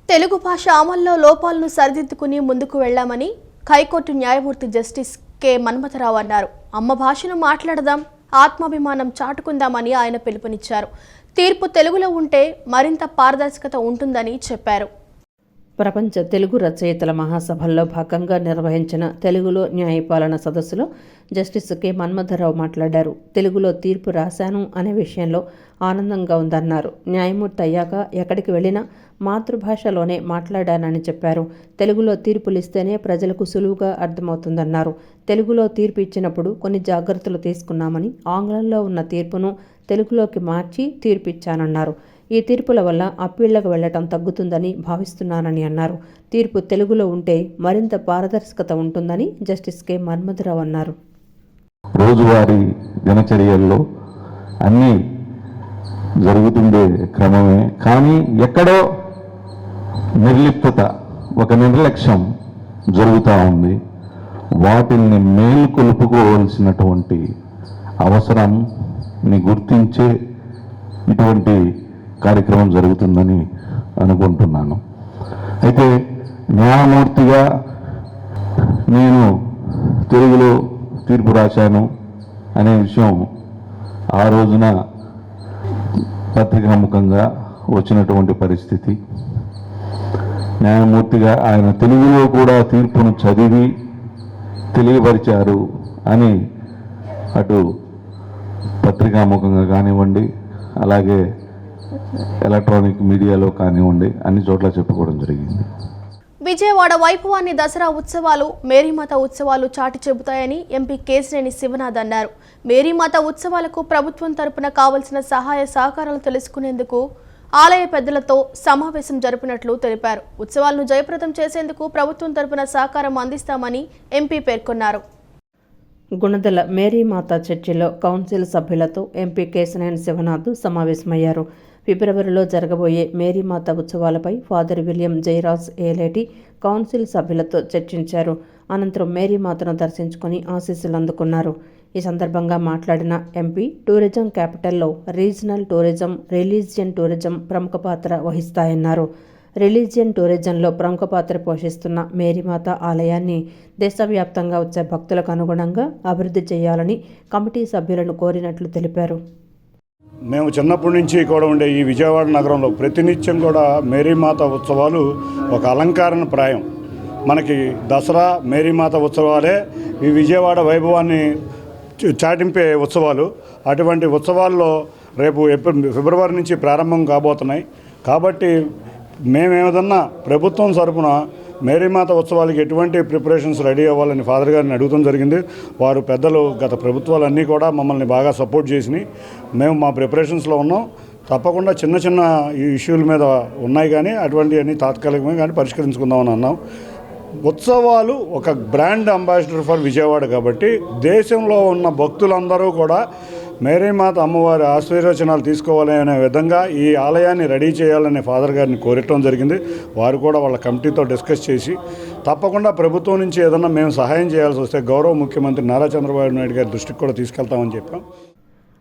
తెలుగు భాష అమల్లో లోపాలను సరిదిద్దుకుని ముందుకు వెళ్లామని హైకోర్టు న్యాయమూర్తి జస్టిస్ కె మన్మథరావు అన్నారు. అమ్మ భాషను మాట్లాడదాం, ఆత్మాభిమానం చాటుకుందామని ఆయన పిలుపునిచ్చారు. తీర్పు తెలుగులో ఉంటే మరింత పారదర్శకత ఉంటుందని చెప్పారు. ప్రపంచ తెలుగు రచయితల మహాసభల్లో భాగంగా నిర్వహించిన తెలుగులో న్యాయపాలన సదస్సులో జస్టిస్ కె మన్మథరావు మాట్లాడారు. తెలుగులో తీర్పు రాశాను అనే విషయంలో ఆనందంగా ఉందన్నారు. న్యాయమూర్తి అయ్యాక ఎక్కడికి వెళ్ళినా మాతృభాషలోనే మాట్లాడానని చెప్పారు. తెలుగులో తీర్పులు ఇస్తేనే ప్రజలకు సులువుగా అర్థమవుతుందన్నారు. తెలుగులో తీర్పు ఇచ్చినప్పుడు కొన్ని జాగ్రత్తలు తీసుకున్నామని, ఆంగ్లంలో ఉన్న తీర్పును తెలుగులోకి మార్చి తీర్పు ఇచ్చానన్నారు. ఈ తీర్పుల వల్ల అప్పీళ్లకు వెళ్లటం తగ్గుతుందని భావిస్తున్నానని అన్నారు. తీర్పు తెలుగులో ఉంటే మరింత పారదర్శకత ఉంటుందని జస్టిస్ కె మన్మథరావు అన్నారు. రోజువారీ దినచర్యల్లో అన్నీ జరుగుతుండే క్రమమే, కానీ ఎక్కడో నిర్లిప్తత, ఒక నిర్లక్ష్యం జరుగుతూ ఉంది. వాటిని మేలుకొలుపుకోవాల్సినటువంటి అవసరాన్ని గుర్తించే ఇటువంటి కార్యక్రమం జరుగుతుందని అనుకుంటున్నాను. అయితే న్యాయమూర్తిగా నేను తెలుగులో తీర్పు రాశాను అనే విషయం ఆ రోజున పత్రికాముఖంగా వచ్చినటువంటి పరిస్థితి. న్యాయమూర్తిగా ఆయన తెలుగులో కూడా తీర్పును చదివి తెలియపరిచారు అని అటు పత్రికాముఖంగా కానివ్వండి, అలాగే ఎలక్ట్రానిక్ మీడియాలో కానివ్వండి, అన్ని చోట్ల చెప్పుకోవడం జరిగింది. విజయవాడ వైభవాన్ని దసరా ఉత్సవాలు, మేరీమాత ఉత్సవాలు చాటి చెబుతాయని ఎంపీ కేశినేని శివనాథ్ అన్నారు. మేరీమాత ఉత్సవాలకు ప్రభుత్వం తరపున కావలసిన సహాయ సహకారాలు తెలుసుకునేందుకు ఆలయ పెద్దలతో సమావేశం జరిపినట్లు తెలిపారు. ఉత్సవాలను జయప్రదం చేసేందుకు ప్రభుత్వం తరపున సహకారం అందిస్తామని ఎంపీ పేర్కొన్నారు. గుణదల మేరీమాత చర్చిలో కౌన్సిల్ సభ్యులతో ఎంపీ కేశినేని శివనాథ్ సమావేశమయ్యారు. ఫిబ్రవరిలో జరగబోయే మేరీమాత ఉత్సవాలపై father William Jayaraj Eleti council సభ్యులతో చర్చించారు. అనంతరం మేరీమాతను దర్శించుకుని ఆశీస్సులు అందుకున్నారు. ఈ సందర్భంగా మాట్లాడిన ఎంపీ, టూరిజం క్యాపిటల్లో రీజనల్ టూరిజం, రిలీజియన్ టూరిజం ప్రముఖ పాత్ర వహిస్తాయన్నారు. రిలీజియన్ టూరిజంలో ప్రముఖ పాత్ర పోషిస్తున్న మేరీమాత ఆలయాన్ని దేశవ్యాప్తంగా వచ్చే భక్తులకు అనుగుణంగా అభివృద్ధి చేయాలని కమిటీ సభ్యులను కోరినట్లు తెలిపారు. మేము చిన్నప్పటి నుంచి కూడా ఉండే ఈ విజయవాడ నగరంలో ప్రతినిత్యం కూడా మేరీమాత ఉత్సవాలు ఒక అలంకరణ ప్రాయం. మనకి దసరా మేరీమాత ఉత్సవాలే ఈ విజయవాడ వైభవాన్ని చాటింపే ఉత్సవాలు. అటువంటి ఉత్సవాల్లో రేపు ఫిబ్రవరి నుంచి ప్రారంభం కాబోతున్నాయి. కాబట్టి మేమేదన్నా ప్రభుత్వం తరపున మేరీమాత ఉత్సవాలకి ఎటువంటి ప్రిపరేషన్స్ రెడీ అవ్వాలని ఫాదర్ గారిని అడుగుతాం జరిగింది. వారు పెద్దలు గత ప్రభుత్వాలన్నీ కూడా మమ్మల్ని బాగా సపోర్ట్ చేసినాయి. మేము మా ప్రిపరేషన్స్లో ఉన్నాం. తప్పకుండా చిన్న చిన్న ఇష్యూల మీద ఉన్నాయి, కానీ అటువంటివన్నీ తాత్కాలికమే కానీ పరిష్కరించుకుందామని అన్నాం. ఉత్సవాలు ఒక బ్రాండ్ అంబాసిడర్ ఫర్ విజయవాడ కాబట్టి దేశంలో ఉన్న భక్తులందరూ కూడా మేరీమాత అమ్మవారి ఆశీర్వచనాలు తీసుకోవాలి అనే విధంగా ఈ ఆలయాన్ని రెడీ చేయాలనే ఫాదర్ గారిని కోరటం జరిగింది. వారు కూడా వాళ్ళ కమిటీతో డిస్కస్ చేసి తప్పకుండా ప్రభుత్వం నుంచి ఏదన్నా మేము సహాయం చేయాల్సి వస్తే గౌరవ ముఖ్యమంత్రి నారా చంద్రబాబు నాయుడు గారి దృష్టికి కూడా తీసుకెళ్తామని చెప్పాం.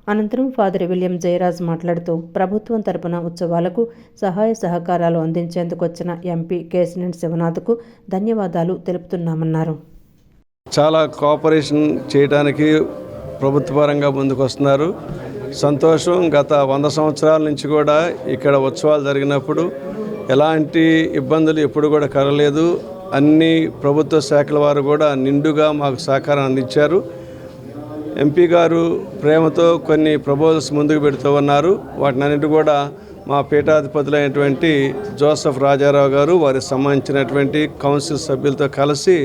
అనంతరం ఫాదర్ విలియం జయరాజ్ మాట్లాడుతూ ప్రభుత్వం తరపున ఉత్సవాలకు సహాయ సహకారాలు అందించేందుకు వచ్చిన ఎంపీ కేశినేని శివనాథ్కు ధన్యవాదాలు తెలుపుతున్నామన్నారు. చాలా కోఆపరేషన్ చేయడానికి ప్రభుత్వపరంగా ముందుకు వస్తున్నారు. సంతోషం. గత 100 సంవత్సరాల నుంచి కూడా ఇక్కడ ఉత్సవాలు జరిగినప్పుడు ఎలాంటి ఇబ్బందులు ఎప్పుడు కూడా కలగలేదు. అన్ని ప్రభుత్వ శాఖల వారు కూడా నిండుగా మాకు సహకారం అందించారు. ఎంపీ గారు ప్రేమతో కొన్ని ప్రపోజల్స్ ముందుకు పెడుతూ ఉన్నారు. వాటినన్నిటి కూడా మా పీఠాధిపతులైనటువంటి జోసెఫ్ రాజారావు గారు, వారికి సంబంధించినటువంటి కౌన్సిల్ సభ్యులతో కలిసి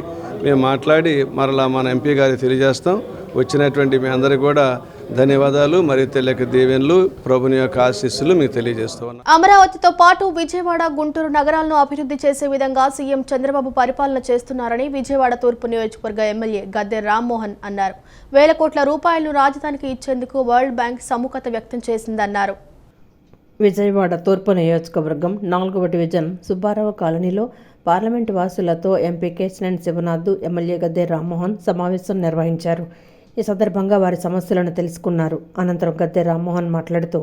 మేము మాట్లాడి మరలా మన ఎంపీ గారికి తెలియజేస్తాం. వచ్చినటువంటి మీ అందరికీ కూడా ధన్యవాదాలు మరియు తెలియక దీవెనలు, ప్రభుని యొక్క ఆశీస్సులు మీకు తెలియజేస్తూ ఉన్నాం. అమరావతితో పాటు విజయవాడ, గుంటూరు నగరాలను అభివృద్ధి చేసే విధంగా సీఎం చంద్రబాబు పరిపాలన చేస్తున్నారని విజయవాడ తూర్పు నియోజకవర్గ ఎమ్మెల్యే గద్దె రామ్మోహన్ అన్నారు. 1,000 కోట్ల రూపాయలను రాజధానికి ఇచ్చేందుకు వరల్డ్ బ్యాంక్ సుముఖత వ్యక్తం చేసిందన్నారు. విజయవాడ తూర్పు నియోజకవర్గం 4వ డివిజన్ సుబ్బారావు కాలనీలో పార్లమెంటు వాసులతో ఎంపీ కేశినేని శివనాథ్, ఎమ్మెల్యే గద్దె రామ్మోహన్ సమావేశం నిర్వహించారు. ఈ సందర్భంగా వారి సమస్యలను తెలుసుకున్నారు. అనంతరం గద్దె రామ్మోహన్ మాట్లాడుతూ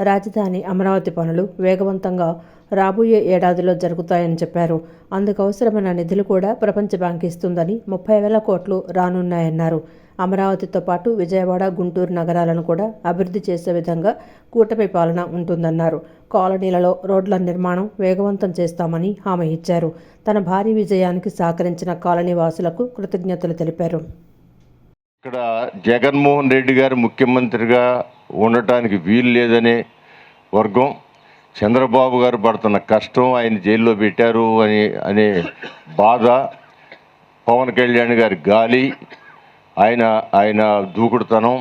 రాజధాని అమరావతి పనులు వేగవంతంగా రాబోయే ఏడాదిలో జరుగుతాయని చెప్పారు. అందుకు అవసరమైన నిధులు కూడా ప్రపంచ బ్యాంక్ ఇస్తుందని 30,000 కోట్లు రానున్నాయన్నారు. అమరావతితో పాటు విజయవాడ, గుంటూరు నగరాలను కూడా అభివృద్ధి చేసే విధంగా కూటమి పాలన ఉంటుందన్నారు. కాలనీలలో రోడ్ల నిర్మాణం వేగవంతం చేస్తామని హామీ ఇచ్చారు. తన భారీ విజయానికి సహకరించిన కాలనీ వాసులకు కృతజ్ఞతలు తెలిపారు. ఇక్కడ జగన్మోహన్ రెడ్డి గారు ముఖ్యమంత్రిగా ఉండటానికి వీలు లేదనే వర్గం, చంద్రబాబు గారు పడుతున్న కష్టం, ఆయన జైల్లో పెట్టారు అనే బాధ, పవన్ కళ్యాణ్ గారి గాలి, ఆయన దూకుడుతనం,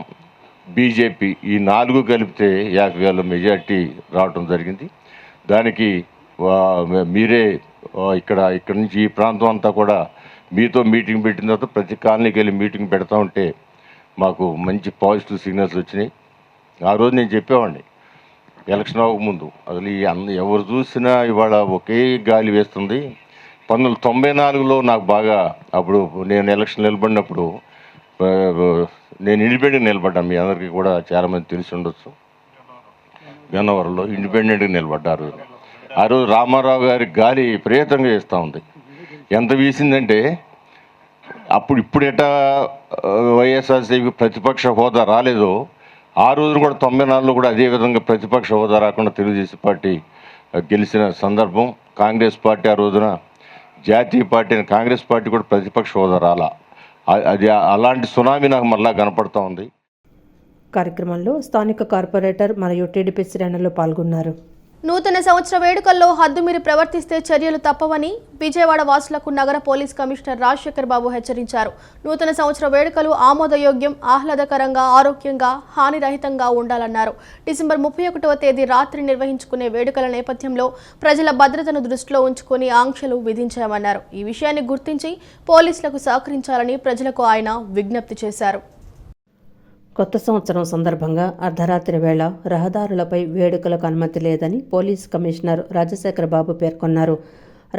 బీజేపీ, ఈ 4 కలిపితే 50,000 మెజార్టీ రావడం జరిగింది. దానికి మీరే ఇక్కడ నుంచి ఈ ప్రాంతం అంతా కూడా మీతో మీటింగ్ పెట్టిన తర్వాత ప్రతి కాలనీకి వెళ్ళి మీటింగ్ పెడతా ఉంటే మాకు మంచి పాజిటివ్ సిగ్నల్స్ వచ్చినాయి. ఆ రోజు నేను చెప్పేవాడిని ఎలక్షన్ అవ్వకముందు, అసలు ఎవరు చూసినా ఇవాళ ఒకే గాలి వేస్తుంది. 1994లో నాకు బాగా, అప్పుడు నేను ఎలక్షన్ నిలబడినప్పుడు నేను ఇండిపెండెంట్గా నిలబడ్డాను. మీ అందరికీ కూడా చాలామంది తెలిసి ఉండొచ్చు. గన్నవరంలో ఇండిపెండెంట్గా నిలబడ్డారు. ఆ రోజు రామారావు గారి గాలి విపరీతంగా వేస్తూ ఉంది. ఎంత వీసిందంటే ఇప్పుడు ఎట్టా వైఎస్ఆర్సీపీ ప్రతిపక్ష హోదా రాలేదో ఆ రోజున కూడా 94లో కూడా అదే విధంగా ప్రతిపక్ష హోదా రాకుండా తెలుగుదేశం పార్టీ గెలిచిన సందర్భం. కాంగ్రెస్ పార్టీ ఆ రోజున జాతీయ పార్టీ అయిన కాంగ్రెస్ పార్టీ కూడా ప్రతిపక్ష హోదా రాలా. అది అలాంటి సునామీ నాకు మళ్ళా కనపడుతూ ఉంది. కార్యక్రమంలో స్థానిక కార్పొరేటర్ మరియు టీడీపీ శ్రేణులు పాల్గొన్నారు. నూతన సంవత్సర వేడుకల్లో హద్దుమీరి ప్రవర్తిస్తే చర్యలు తప్పవని విజయవాడ వాసులకు నగర పోలీస్ కమిషనర్ రాజశేఖర్ బాబు హెచ్చరించారు. నూతన సంవత్సర వేడుకలు ఆమోదయోగ్యం, ఆహ్లాదకరంగా, ఆరోగ్యంగా, హానిరహితంగా ఉండాలన్నారు. డిసెంబర్ 31వ తేదీ రాత్రి నిర్వహించుకునే వేడుకల నేపథ్యంలో ప్రజల భద్రతను దృష్టిలో ఉంచుకొని ఆంక్షలు విధించామన్నారు. ఈ విషయాన్ని గుర్తించి పోలీసులకు సహకరించాలని ప్రజలకు ఆయన విజ్ఞప్తి చేశారు. కొత్త సంవత్సరం సందర్భంగా అర్ధరాత్రి వేళ రహదారులపై వేడుకలకు అనుమతి లేదని పోలీస్ కమిషనర్ రాజశేఖర్ బాబు పేర్కొన్నారు.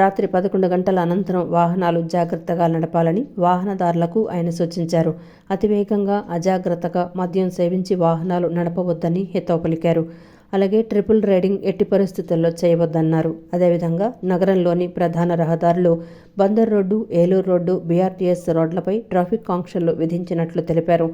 రాత్రి 11 గంటల అనంతరం వాహనాలు జాగ్రత్తగా నడపాలని వాహనదారులకు ఆయన సూచించారు. అతివేగంగా, అజాగ్రత్తగా మద్యం సేవించి వాహనాలు నడపవద్దని హితవు పలికారు. అలాగే ట్రిపుల్ రైడింగ్ ఎట్టి పరిస్థితుల్లో చేయవద్దన్నారు. అదేవిధంగా నగరంలోని ప్రధాన రహదారులు Bandar road, Eluru road, BRTS రోడ్లపై ట్రాఫిక్ ఆంక్షలు విధించినట్లు తెలిపారు.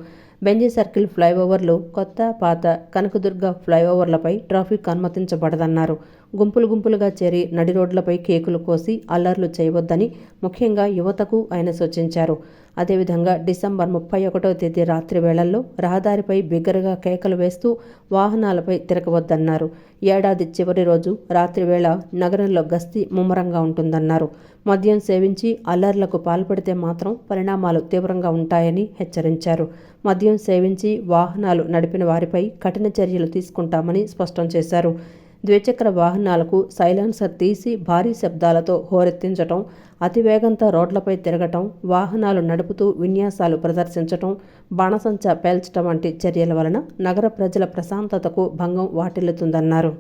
బెంజీ సర్కిల్ ఫ్లైఓవర్లు, కొత్త, పాత కనకదుర్గ ఫ్లైఓవర్లపై ట్రాఫిక్ అనుమతించబడదన్నారు. గుంపులుగా చేరి నడి రోడ్లపై కేకులు కోసి అల్లర్లు చేయవద్దని ముఖ్యంగా యువతకు ఆయన సూచించారు. అదేవిధంగా డిసెంబర్ 31వ తేదీ రాత్రి వేళల్లో రహదారిపై బిగ్గరగా కేకలు వేస్తూ వాహనాలపై తిరగవద్దన్నారు. ఏడాది చివరి రోజు రాత్రి వేళ నగరంలో గస్తీ ముమ్మరంగా ఉంటుందన్నారు. మద్యం సేవించి అల్లర్లకు పాల్పడితే మాత్రం పరిణామాలు తీవ్రంగా ఉంటాయని హెచ్చరించారు. మద్యం సేవించి వాహనాలు నడిపిన వారిపై కఠిన చర్యలు తీసుకుంటామని స్పష్టం చేశారు. ద్విచక్ర వాహనాలకు సైలెన్సర్ తీసి భారీ శబ్దాలతో హోరెత్తించటం, అతివేగంతో రోడ్లపై తిరగటం, వాహనాలు నడుపుతూ విన్యాసాలు ప్రదర్శించటం, బాణసంచా పేల్చటం వంటి చర్యల వలన నగర ప్రజల ప్రశాంతతకు భంగం వాటిల్లుతుందన్నారు.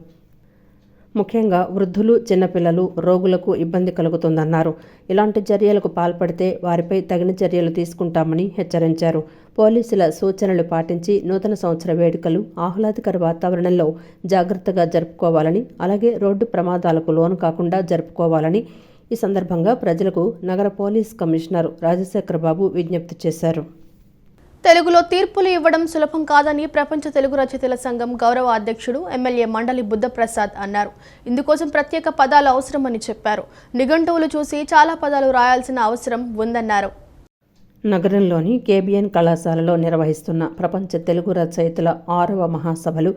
ముఖ్యంగా వృద్ధులు, చిన్నపిల్లలు, రోగులకు ఇబ్బంది కలుగుతుందన్నారు. ఇలాంటి చర్యలకు పాల్పడితే వారిపై తగిన చర్యలు తీసుకుంటామని హెచ్చరించారు. పోలీసుల సూచనలు పాటించి నూతన సంవత్సర వేడుకలు ఆహ్లాదకర వాతావరణంలో జాగ్రత్తగా జరుపుకోవాలని, అలాగే రోడ్డు ప్రమాదాలకు లోను కాకుండా జరుపుకోవాలని ఈ సందర్భంగా ప్రజలకు నగర పోలీస్ కమిషనర్ రాజశేఖర్ బాబు విజ్ఞప్తి చేశారు. తెలుగులో తీర్పులు ఇవ్వడం సులభం కాదని ప్రపంచ తెలుగు రచయితల సంఘం గౌరవ అధ్యక్షుడు ఎమ్మెల్యే మండలి బుద్ధప్రసాద్ అన్నారు. ఇందుకోసం ప్రత్యేక పదాలు అవసరమని చెప్పారు. నిఘంటువులు చూసి చాలా పదాలు రాయాల్సిన అవసరం ఉందన్నారు. నగరంలోని కేబిఎన్ కళాశాలలో నిర్వహిస్తున్న ప్రపంచ తెలుగు రచయితల 6వ మహాసభలు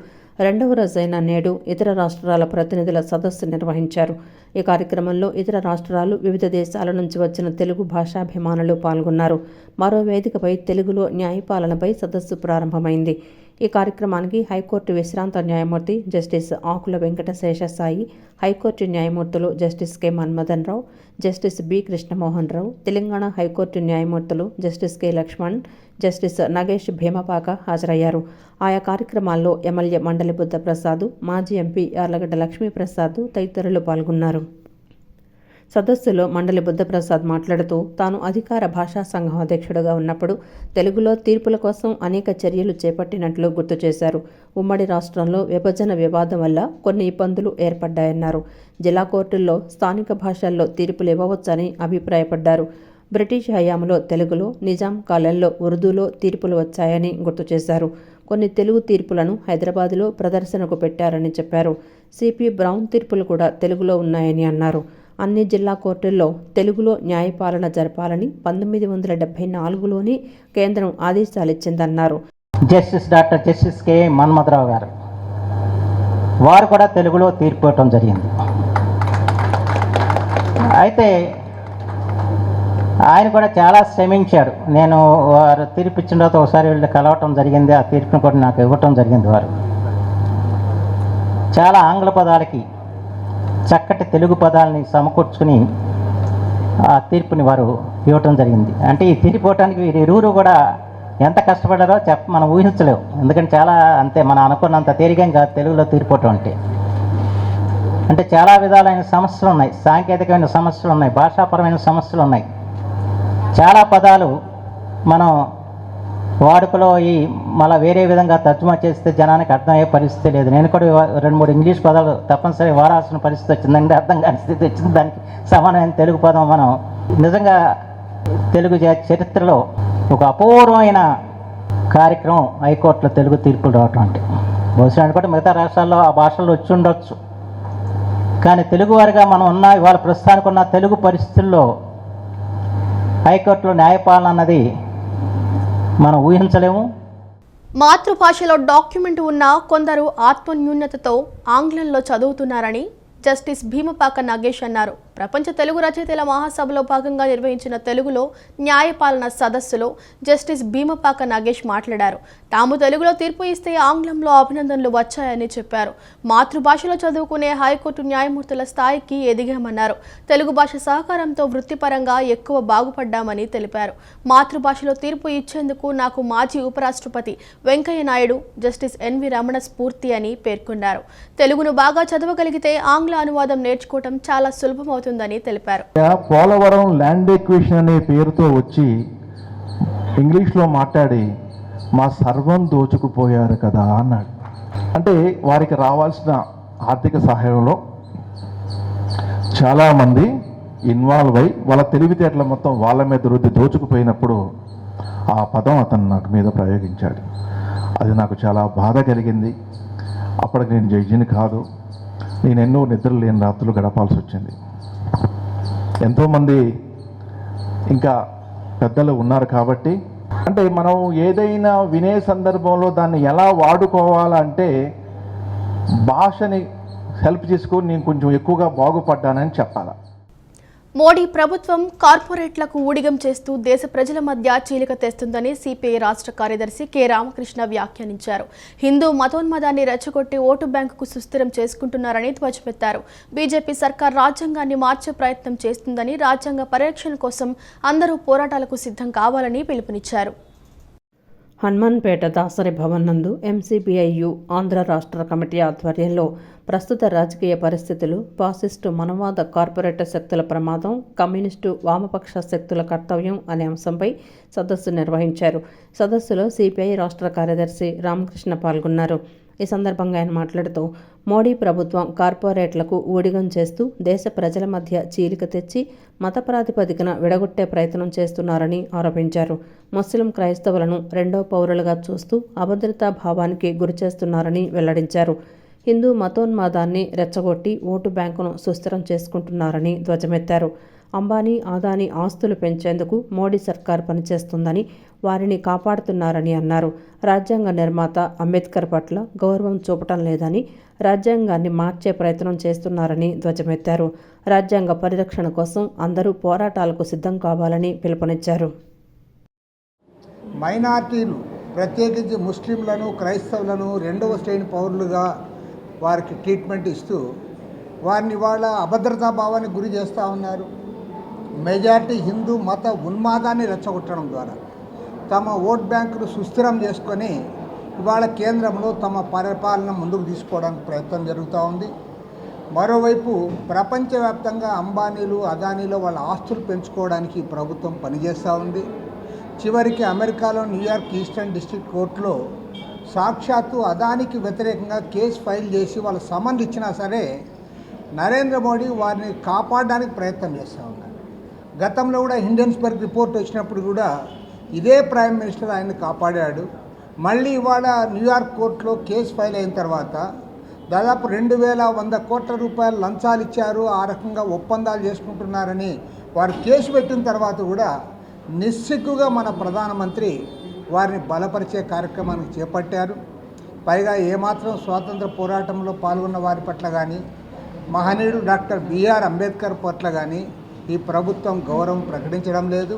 2వ రోజైన నేడు ఇతర రాష్ట్రాల ప్రతినిధుల సదస్సు నిర్వహించారు. ఈ కార్యక్రమంలో ఇతర రాష్ట్రాలు, వివిధ దేశాల నుంచి వచ్చిన తెలుగు భాషాభిమానులు పాల్గొన్నారు. మరో వేదికపై తెలుగులో న్యాయపాలనపై సదస్సు ప్రారంభమైంది. ఈ కార్యక్రమానికి హైకోర్టు విశ్రాంత న్యాయమూర్తి జస్టిస్ ఆకుల వెంకట శేషసాయి, హైకోర్టు న్యాయమూర్తులు justice K Manmathan Rao, justice B Krishnamohan Rao, Telangana high court న్యాయమూర్తులు justice K Lakshman, justice Nagesh Bheemapaka హాజరయ్యారు. ఆయా కార్యక్రమాల్లో ఎమ్మెల్యే మండలి బుద్ధప్రసాద్, మాజీ ఎంపీ యార్లగడ్డ లక్ష్మీప్రసాద్ తదితరులు పాల్గొన్నారు. సదస్సులో మండలి బుద్ధప్రసాద్ మాట్లాడుతూ తాను అధికార భాషా సంఘం అధ్యక్షుడిగా ఉన్నప్పుడు తెలుగులో తీర్పుల కోసం అనేక చర్యలు చేపట్టినట్లు గుర్తు చేశారు. ఉమ్మడి రాష్ట్రంలో విభజన వివాదం వల్ల కొన్ని ఇబ్బందులు ఏర్పడ్డాయన్నారు. జిల్లా కోర్టుల్లో స్థానిక భాషల్లో తీర్పులు ఇవ్వవచ్చని అభిప్రాయపడ్డారు. బ్రిటిష్ హయాంలో తెలుగులో, నిజాం కాలంలో ఉర్దూలో తీర్పులు వచ్చాయని గుర్తు చేశారు. కొన్ని తెలుగు తీర్పులను హైదరాబాదులో ప్రదర్శనకు పెట్టారని చెప్పారు. సిపి బ్రౌన్ తీర్పులు కూడా తెలుగులో ఉన్నాయని అన్నారు. అన్ని జిల్లా కోర్టుల్లో తెలుగులో న్యాయపాలన జరపాలని 1974లోనే కేంద్రం ఆదేశాలిచ్చిందన్నారు. జస్టిస్ కె మన్మథరావు గారు వారు కూడా తెలుగులో తీర్పు ఇవ్వటం జరిగింది. అయితే ఆయన కూడా చాలా శ్రమించారు. నేను వారు తీర్పు ఇచ్చిన తర్వాత ఒకసారి వీళ్ళు కలవటం జరిగింది. ఆ తీర్పును కూడా నాకు ఇవ్వటం జరిగింది. వారు చాలా ఆంగ్ల పదాలకి చక్కటి తెలుగు పదాలని సమకూర్చుకుని ఆ తీర్పుని వారు ఇవ్వటం జరిగింది. అంటే ఈ తీర్పు ఇవ్వటానికి వీరు ఇరువురు కూడా ఎంత కష్టపడ్డారో మనం ఊహించలేము. ఎందుకంటే చాలా అంతే మనం అనుకున్నంత తేలికం కాదు తెలుగులో తీర్పు ఇవ్వటం అంటే చాలా విధాలైన సమస్యలు ఉన్నాయి. సాంకేతికమైన సమస్యలు ఉన్నాయి, భాషాపరమైన సమస్యలు ఉన్నాయి. చాలా పదాలు మనం వాడుకలో మళ్ళీ వేరే విధంగా తర్జుమా చేస్తే జనానికి అర్థమయ్యే పరిస్థితి లేదు. నేను కూడా 2-3 ఇంగ్లీష్ పదాలు తప్పనిసరి వాడాల్సిన పరిస్థితి వచ్చిందంటే అర్థం కాని స్థితి వచ్చింది. దానికి సమానమైన తెలుగు పదం మనం నిజంగా తెలుగు చరిత్రలో ఒక అపూర్వమైన కార్యక్రమం హైకోర్టులో తెలుగు తీర్పులు రావటం అంటే. బహుశా కూడా మిగతా రాష్ట్రాల్లో ఆ భాషల్లో వచ్చి ఉండొచ్చు, కానీ తెలుగువారిగా మనం ఉన్న ఇవాళ ప్రస్తుతానికి ఉన్న తెలుగు పరిస్థితుల్లో హైకోర్టులో న్యాయపాలన అన్నది మనం ఊహించలేము. మాతృభాషలో డాక్యుమెంట్ ఉన్న కొందరు ఆత్మన్యూన్యతతో ఆంగ్లంలో చదువుతున్నారని జస్టిస్ భీమపాక నాగేష్ అన్నారు. ప్రపంచ తెలుగు రచయితల మహాసభలో భాగంగా నిర్వహించిన తెలుగులో న్యాయపాలన సదస్సులో జస్టిస్ భీమపాక నాగేష్ మాట్లాడారు. తాము తెలుగులో తీర్పు ఇస్తే ఆంగ్లంలో అభినందనలు వచ్చాయని చెప్పారు. మాతృభాషలో చదువుకునే హైకోర్టు న్యాయమూర్తుల స్థాయికి ఎదిగామన్నారు. తెలుగు భాష సహకారంతో వృత్తిపరంగా ఎక్కువ బాగుపడ్డామని తెలిపారు. మాతృభాషలో తీర్పు ఇచ్చేందుకు నాకు మాజీ ఉపరాష్ట్రపతి వెంకయ్య నాయుడు, జస్టిస్ ఎన్వి రమణ స్ఫూర్తి అని పేర్కొన్నారు. తెలుగును బాగా చదవగలిగితే ఆంగ్ల అనువాదం నేర్చుకోవటం చాలా సులభమవుతుందని తెలిపారు. పోలవరం ల్యాండ్ ఎక్విజిషన్ అనే పేరుతో వచ్చి ఇంగ్లీష్లో మాట్లాడి మా సర్వం దోచుకుపోయారు కదా అన్నాడు. అంటే వారికి రావాల్సిన ఆర్థిక సహాయంలో చాలామంది ఇన్వాల్వ్ అయి వాళ్ళ తెలివితేటల మొత్తం వాళ్ళ మీద రుద్ది దోచుకుపోయినప్పుడు ఆ పదం అతను నాకు మీద ప్రయోగించాడు. అది నాకు చాలా బాధ కలిగింది. అప్పటికి నేను జడ్జిని కాదు. నేను ఎన్నో నిద్ర లేని రాత్రులు గడపాల్సి వచ్చింది. ఎంతోమంది ఇంకా పెద్దలు ఉన్నారు కాబట్టి అంటే మనం ఏదైనా వినే సందర్భంలో దాన్ని ఎలా వాడుకోవాలంటే భాషని హెల్ప్ చేసుకొని నేను కొంచెం ఎక్కువగా బాగుపడ్డానని చెప్పాలి. మోడీ ప్రభుత్వం కార్పొరేట్లకు ఊడిగం చేస్తూ దేశ ప్రజల మధ్య చీలిక తెస్తుందని సిపిఐ రాష్ట్ర కార్యదర్శి కె రామకృష్ణ వ్యాఖ్యానించారు. హిందూ మతోన్మాదాన్ని రెచ్చగొట్టి ఓటు బ్యాంకుకు సుస్థిరం చేసుకుంటున్నారని ధ్వజమెత్తారు. బీజేపీ సర్కార్ రాజ్యాంగాన్ని మార్చే ప్రయత్నం చేస్తుందని, రాజ్యాంగ పరిరక్షణ కోసం అందరూ పోరాటాలకు సిద్ధం కావాలని పిలుపునిచ్చారు. హనుమాన్పేట దాసరి భవన్ నందు ఎంసీబీఐయు ఆంధ్ర రాష్ట్ర కమిటీ ఆధ్వర్యంలో ప్రస్తుత రాజకీయ పరిస్థితులు, ఫాసిస్టు మనవాద కార్పొరేట్ శక్తుల ప్రమాదం, కమ్యూనిస్టు వామపక్ష శక్తుల కర్తవ్యం అనే అంశంపై సదస్సు నిర్వహించారు. సదస్సులో సిపిఐ రాష్ట్ర కార్యదర్శి రామకృష్ణ పాల్గొన్నారు. ఈ సందర్భంగా ఆయన మాట్లాడుతూ మోడీ ప్రభుత్వం కార్పొరేట్లకు ఊడిగం చేస్తూ దేశ ప్రజల మధ్య చీలిక తెచ్చి మత ప్రాతిపదికన విడగొట్టే ప్రయత్నం చేస్తున్నారని ఆరోపించారు. ముస్లిం క్రైస్తవులను రెండో పౌరులుగా చూస్తూ అభద్రతా భావానికి గురిచేస్తున్నారని వెల్లడించారు. హిందూ మతోన్మాదాన్ని రెచ్చగొట్టి ఓటు బ్యాంకును సుస్థిరం చేసుకుంటున్నారని ధ్వజమెత్తారు. అంబానీ, అదానీ ఆస్తులు పెంచేందుకు మోడీ సర్కార్ పనిచేస్తుందని, వారిని కాపాడుతున్నారని అన్నారు. రాజ్యాంగ నిర్మాత అంబేద్కర్ పట్ల గౌరవం చూపటం లేదని, రాజ్యాంగాన్ని మార్చే ప్రయత్నం చేస్తున్నారని ధ్వజమెత్తారు. రాజ్యాంగ పరిరక్షణ కోసం అందరూ పోరాటాలకు సిద్ధం కావాలని పిలుపునిచ్చారు. మైనార్టీలు ప్రత్యేకించి ముస్లింలను, క్రైస్తవులను రెండవ శ్రేణి పౌరులుగా వారికి ట్రీట్మెంట్ ఇస్తూ వారిని వాళ్ళ అభద్రతా భావానికి గురి చేస్తూ ఉన్నారు. మెజారిటీ హిందూ మత ఉన్మాదాన్ని రెచ్చగొట్టడం ద్వారా తమ ఓట్ బ్యాంకును సుస్థిరం చేసుకొని ఇవాళ కేంద్రంలో తమ పరిపాలన ముందుకు తీసుకోవడానికి ప్రయత్నం జరుగుతూ ఉంది. మరోవైపు ప్రపంచవ్యాప్తంగా అంబానీలు అదానీలు వాళ్ళ ఆస్తులు పెంచుకోవడానికి ప్రభుత్వం పనిచేస్తూ ఉంది. చివరికి అమెరికాలో న్యూయార్క్ ఈస్టర్న్ డిస్ట్రిక్ట్ కోర్టులో సాక్షాత్తు అదానికి వ్యతిరేకంగా కేసు ఫైల్ చేసి వాళ్ళు సమన్ ఇచ్చినా సరే నరేంద్ర మోడీ వారిని కాపాడడానికి ప్రయత్నం చేస్తూ ఉన్నారు. గతంలో కూడా హిండెన్స్బర్గ్ రిపోర్ట్ వచ్చినప్పుడు కూడా ఇదే ప్రైమ్ మినిస్టర్ ఆయన్ని కాపాడాడు. మళ్ళీ ఇవాళ న్యూయార్క్ కోర్టులో కేసు ఫైల్ అయిన తర్వాత దాదాపు 2100 కోట్ల రూపాయలు లంచాలు ఇచ్చారు, ఆ రకంగా ఒప్పందాలు చేసుకుంటున్నారని వారు కేసు పెట్టిన తర్వాత కూడా నిస్సిగ్గుగా మన ప్రధానమంత్రి వారిని బలపరిచే కార్యక్రమానికి చేపట్టారు. పైగా ఏమాత్రం స్వాతంత్ర పోరాటంలో పాల్గొన్న వారి పట్ల కానీ మహనీయుడు డాక్టర్ బిఆర్ అంబేద్కర్ పట్ల కానీ ఈ ప్రభుత్వం గౌరవం ప్రకటించడం లేదు.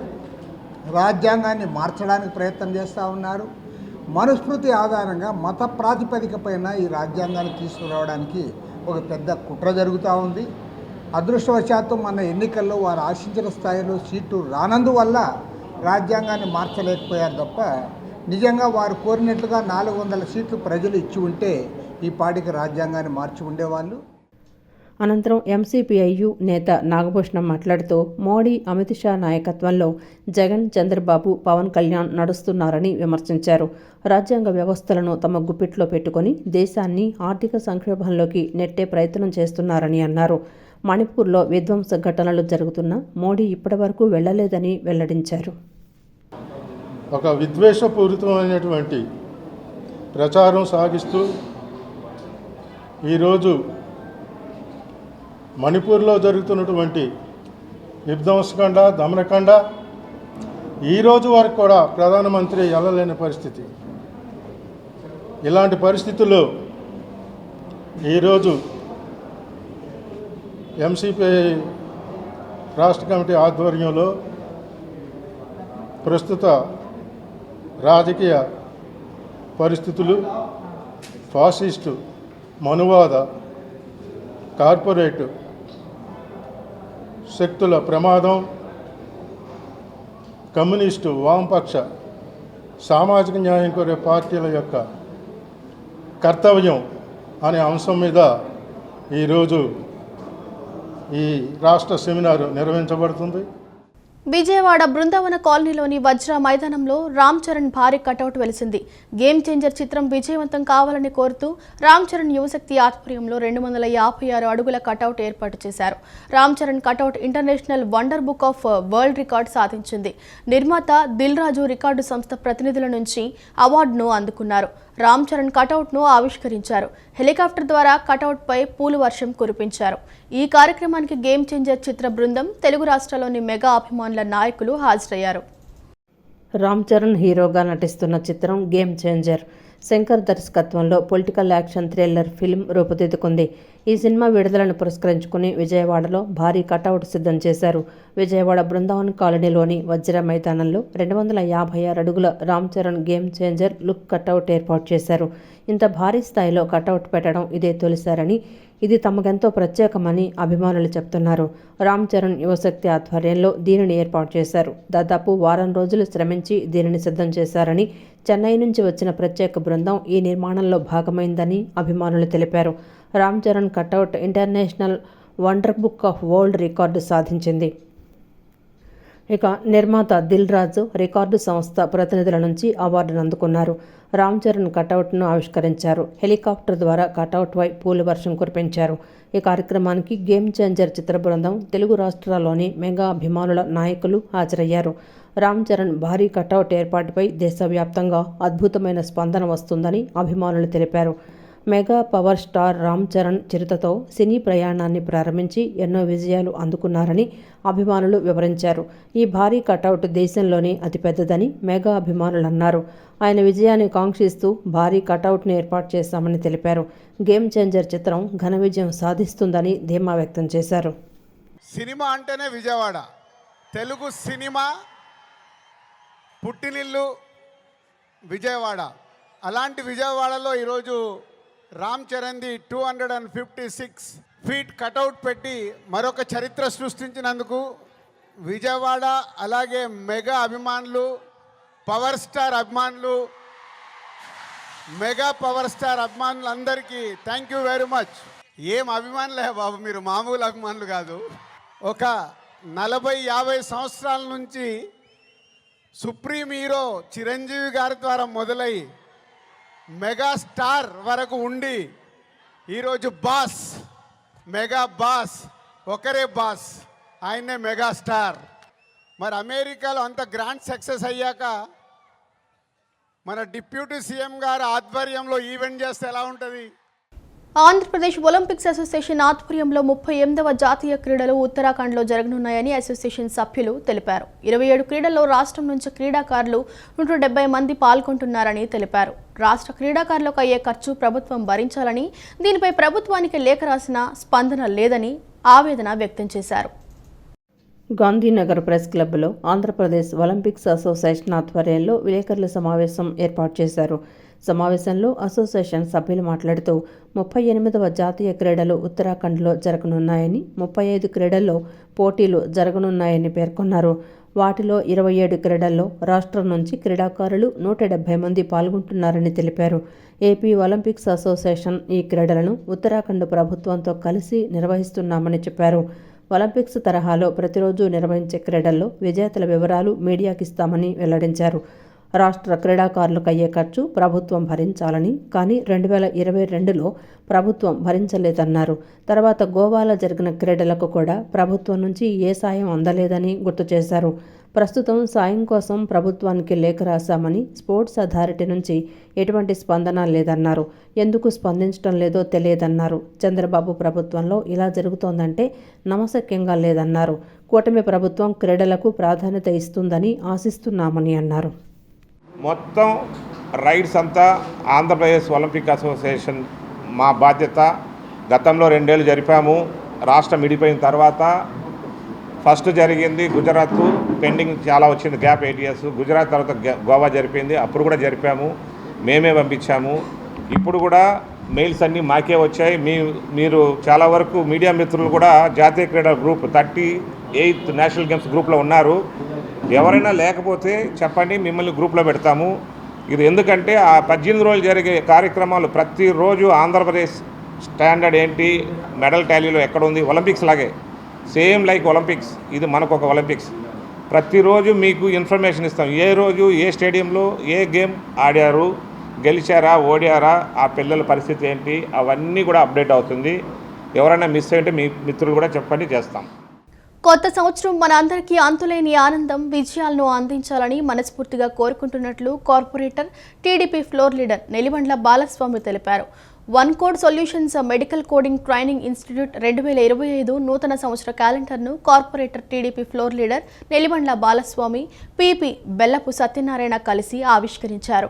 రాజ్యాంగాన్ని మార్చడానికి ప్రయత్నం చేస్తూ ఉన్నారు. మనుస్మృతి ఆధారంగా మత ప్రాతిపదికపైన ఈ రాజ్యాంగాన్ని తీసుకురావడానికి ఒక పెద్ద కుట్ర జరుగుతూ ఉంది. అదృష్టవశాత్తు మన ఎన్నికల్లో వారు ఆశించిన స్థాయిలో సీట్లు రానందువల్ల రాజ్యాంగాన్ని మార్చలేకపోయారు తప్ప నిజంగా వారు కోరినట్లుగా 400 సీట్లు ప్రజలు ఇచ్చి ఉంటే ఈ పాటికి రాజ్యాంగాన్ని మార్చి ఉండేవాళ్ళు. అనంతరం ఎంసీపీఐయు నేత నాగభూషణం మాట్లాడుతూ మోడీ, అమిత్ షా నాయకత్వంలో జగన్, చంద్రబాబు, పవన్ కళ్యాణ్ నడుస్తున్నారని విమర్శించారు. రాజ్యాంగ వ్యవస్థలను తమ గుప్పిట్లో పెట్టుకుని దేశాన్ని ఆర్థిక సంక్షోభంలోకి నెట్టే ప్రయత్నం చేస్తున్నారని అన్నారు. మణిపూర్లో విధ్వంస ఘటనలు జరుగుతున్నా మోడీ ఇప్పటివరకు వెళ్లలేదని వెల్లడించారు. ఒక విద్వేషపూరితమైనటువంటి ప్రచారం సాగిస్తూ ఈరోజు మణిపూర్లో జరుగుతున్నటువంటి విధ్వంసకాండ, దమనకాండ ఈరోజు వరకు కూడా ప్రధానమంత్రి వెళ్ళలేని పరిస్థితి. ఇలాంటి పరిస్థితుల్లో ఈరోజు ఎంసీపీఐ రాష్ట్ర కమిటీ ఆధ్వర్యంలో ప్రస్తుత రాజకీయ పరిస్థితులు, ఫాసిస్టు, మనువాద, కార్పొరేట్ శక్తుల ప్రమాదం, కమ్యూనిస్టు, వామపక్ష, సామాజిక న్యాయం కోరే పార్టీల యొక్క కర్తవ్యం అనే అంశం మీద ఈరోజు ఈ రాష్ట్ర సెమినార్ నిర్వహించబడుతుంది. విజయవాడ బృందావన కాలనీలోని వజ్ర మైదానంలో రామ్ చరణ్ భారీ కటౌట్ వెలిసింది. గేమ్ చేంజర్ చిత్రం విజయవంతం కావాలని కోరుతూ రామ్ చరణ్ యువశక్తి ఆధ్వర్యంలో 256 అడుగుల కటౌట్ ఏర్పాటు చేశారు. Ram Charan cutout international wonder book of world record సాధించింది. నిర్మాత దిల్ రాజు రికార్డు సంస్థ ప్రతినిధుల నుంచి అవార్డును అందుకున్నారు. రామ్ చరణ్ కటౌట్ను ఆవిష్కరించారు. హెలికాప్టర్ ద్వారా కటౌట్పై పూలు వర్షం కురిపించారు. ఈ కార్యక్రమానికి గేమ్ చేంజర్ చిత్ర బృందం, తెలుగు రాష్ట్రాల్లోని మెగా అభిమానుల నాయకులు హాజరయ్యారు. రామ్ చరణ్ హీరోగా నటిస్తున్న చిత్రం గేమ్ చేంజర్ శంకర్ దర్శకత్వంలో పొలిటికల్ యాక్షన్ థ్రిల్లర్ ఫిల్మ్ రూపుదిద్దుకుంది. ఈ సినిమా విడుదలను పురస్కరించుకుని విజయవాడలో భారీ కటౌట్ సిద్ధం చేశారు. విజయవాడ బృందావన్ కాలనీలోని వజ్ర మైదానంలో 256 అడుగుల Ram Charan game changer look cutout ఏర్పాటు చేశారు. ఇంత భారీ స్థాయిలో కటౌట్ పెట్టడం ఇదే తొలిసారని, ఇది తమకెంతో ప్రత్యేకమని అభిమానులు చెప్తున్నారు. రామ్ చరణ్ యువశక్తి ఆధ్వర్యంలో దీనిని ఏర్పాటు చేశారు. దాదాపు వారం రోజులు శ్రమించి దీనిని సిద్ధం చేశారని, చెన్నై నుంచి వచ్చిన ప్రత్యేక బృందం ఈ నిర్మాణంలో భాగమైందని అభిమానులు తెలిపారు. Ram Charan cutout international wonder book of world record సాధించింది. ఇక నిర్మాత దిల్ రాజు రికార్డు సంస్థ ప్రతినిధుల నుంచి అవార్డును అందుకున్నారు. రామ్ చరణ్ కటౌట్ను ఆవిష్కరించారు. హెలికాప్టర్ ద్వారా కటౌట్పై పూల వర్షం కురిపించారు. ఈ కార్యక్రమానికి గేమ్ చేంజర్ చిత్ర బృందం, తెలుగు రాష్ట్రాల్లోని మెగా అభిమానుల నాయకులు హాజరయ్యారు. రామ్ చరణ్ భారీ కటౌట్ ఏర్పాటుపై దేశవ్యాప్తంగా అద్భుతమైన స్పందన వస్తుందని అభిమానులు తెలిపారు. Mega power star Ram Charan చిరుతతో సినీ ప్రయాణాన్ని ప్రారంభించి ఎన్నో విజయాలు అందుకున్నారని అభిమానులు వివరించారు. ఈ భారీ కటౌట్ దేశంలోనే అతిపెద్దదని మెగా అభిమానులు అన్నారు. ఆయన విజయాన్ని కాంక్షిస్తూ భారీ కటౌట్ను ఏర్పాటు చేశామని తెలిపారు. గేమ్ చేంజర్ చిత్రం ఘన విజయం సాధిస్తుందని ధీమా వ్యక్తం చేశారు. సినిమా అంటేనే విజయవాడ, తెలుగు సినిమా పుట్టినిల్లు విజయవాడ. అలాంటి విజయవాడలో ఈరోజు రామ్ చరణ్ది 256 ఫీట్ కటౌట్ పెట్టి మరొక చరిత్ర సృష్టించినందుకు విజయవాడ, అలాగే మెగా అభిమానులు, పవర్ స్టార్ అభిమానులు, మెగా పవర్ స్టార్ అభిమానులందరికీ థ్యాంక్ యూ వెరీ మచ్. ఏం అభిమానులే బాబు, మీరు మామూలు అభిమానులు కాదు. ఒక 40-50 సంవత్సరాల నుంచి సుప్రీం హీరో చిరంజీవి గారి ద్వారా మొదలై మెగాస్టార్ వరకు ఉండి ఈరోజు బాస్, మెగా బాస్, ఒకరే బాస్, ఆయనే మెగాస్టార్. మరి అమెరికాలో అంత గ్రాండ్ సక్సెస్ అయ్యాక మన డిప్యూటీ సీఎం గారి ఆధ్వర్యంలో ఈవెంట్ చేస్తే ఎలా ఉంటుంది? ఆంధ్రప్రదేశ్ ఒలింపిక్స్ అసోసియేషన్ ఆధ్వర్యంలో 38వ జాతీయ క్రీడలు ఉత్తరాఖండ్లో జరగనున్నాయని అసోసియేషన్ సభ్యులు తెలిపారు. 27 క్రీడల్లో రాష్ట్రం నుంచి క్రీడాకారులు 170 మంది పాల్గొంటున్నారని తెలిపారు. రాష్ట్ర క్రీడాకారులకు అయ్యే ఖర్చు ప్రభుత్వం భరించాలని, దీనిపై ప్రభుత్వానికి లేఖ రాసిన స్పందన లేదని ఆవేదన వ్యక్తం చేశారు. గాంధీనగర్ ప్రెస్ క్లబ్లో ఆంధ్రప్రదేశ్ ఒలింపిక్స్ అసోసియేషన్ ఆధ్వర్యంలో విలేకరుల సమావేశం ఏర్పాటు చేశారు. సమావేశంలో అసోసియేషన్ సభ్యులు మాట్లాడుతూ 38వ జాతీయ క్రీడలు ఉత్తరాఖండ్లో జరగనున్నాయని, 35 క్రీడల్లో పోటీలు జరగనున్నాయని పేర్కొన్నారు. వాటిలో 27 క్రీడల్లో రాష్ట్రం నుంచి క్రీడాకారులు 170 మంది పాల్గొంటున్నారని తెలిపారు. ఏపీ ఒలింపిక్స్ అసోసియేషన్ ఈ క్రీడలను ఉత్తరాఖండ్ ప్రభుత్వంతో కలిసి నిర్వహిస్తున్నామని చెప్పారు. ఒలింపిక్స్ తరహాలో ప్రతిరోజు నిర్వహించే క్రీడల్లో విజేతల వివరాలు మీడియాకి ఇస్తామని వెల్లడించారు. రాష్ట్ర క్రీడాకారులకు అయ్యే ఖర్చు ప్రభుత్వం భరించాలని, కానీ 2022లో ప్రభుత్వం భరించలేదన్నారు. తర్వాత గోవాలో జరిగిన క్రీడలకు కూడా ప్రభుత్వం నుంచి ఏ సాయం అందలేదని గుర్తు చేశారు. ప్రస్తుతం సాయం కోసం ప్రభుత్వానికి లేఖ రాశామని, స్పోర్ట్స్ అథారిటీ నుంచి ఎటువంటి స్పందన లేదన్నారు. ఎందుకు స్పందించడం లేదో తెలియదన్నారు. చంద్రబాబు ప్రభుత్వంలో ఇలా జరుగుతోందంటే నమ్మశక్యంగా లేదన్నారు. కూటమి ప్రభుత్వం క్రీడలకు ప్రాధాన్యత ఇస్తుందని ఆశిస్తున్నామని అన్నారు. మొత్తం రైడ్స్ అంతా ఆంధ్రప్రదేశ్ ఒలింపిక్ అసోసియేషన్ మా బాధ్యత. గతంలో 2 ఏళ్ళు జరిపాము. రాష్ట్రం విడిపోయిన తర్వాత ఫస్ట్ జరిగింది గుజరాత్, పెండింగ్ చాలా వచ్చింది, గ్యాప్ 8 years. గుజరాత్ తర్వాత గోవా జరిపింది, అప్పుడు కూడా జరిపాము, మేమే పంపించాము. ఇప్పుడు కూడా మెయిల్స్ అన్నీ మాకే వచ్చాయి. మీరు చాలా వరకు మీడియా మిత్రులు కూడా జాతీయ క్రీడా గ్రూప్ 38th నేషనల్ గేమ్స్ గ్రూప్లో ఉన్నారు. ఎవరైనా లేకపోతే చెప్పండి, మిమ్మల్ని గ్రూప్లో పెడతాము. ఇది ఎందుకంటే ఆ 18 రోజులు జరిగే కార్యక్రమాలు ప్రతిరోజు ఆంధ్రప్రదేశ్ స్టాండర్డ్ ఏంటి, మెడల్ టాలీలో ఎక్కడ ఉంది, ఒలింపిక్స్ లాగే సేమ్ లైక్ ఒలింపిక్స్. ఇది మనకు ఒక ఒలింపిక్స్. ప్రతిరోజు మీకు ఇన్ఫర్మేషన్ ఇస్తాం. ఏ రోజు ఏ స్టేడియంలో ఏ గేమ్ ఆడారు, గెలిచారా, ఓడారా, ఆ పిల్లల పరిస్థితి ఏంటి, అవన్నీ కూడా అప్డేట్ అవుతుంది. ఎవరైనా మిస్ అయ్యింటే మీ మిత్రులు కూడా చెప్పండి, చేస్తాం. కొత్త సంవత్సరం మన అందరికీ అంతులేని ఆనందం, విజయాలను అందించాలని మనస్ఫూర్తిగా కోరుకుంటున్నట్లు corporator TDP floor leader Nelibandla Balaswamy తెలిపారు. One code solutions medical coding training institute 2025 నూతన సంవత్సర క్యాలెండర్ను corporator TDP floor leader Nelibandla Balaswamy, PP Bellapu Satyanarayana కలిసి ఆవిష్కరించారు.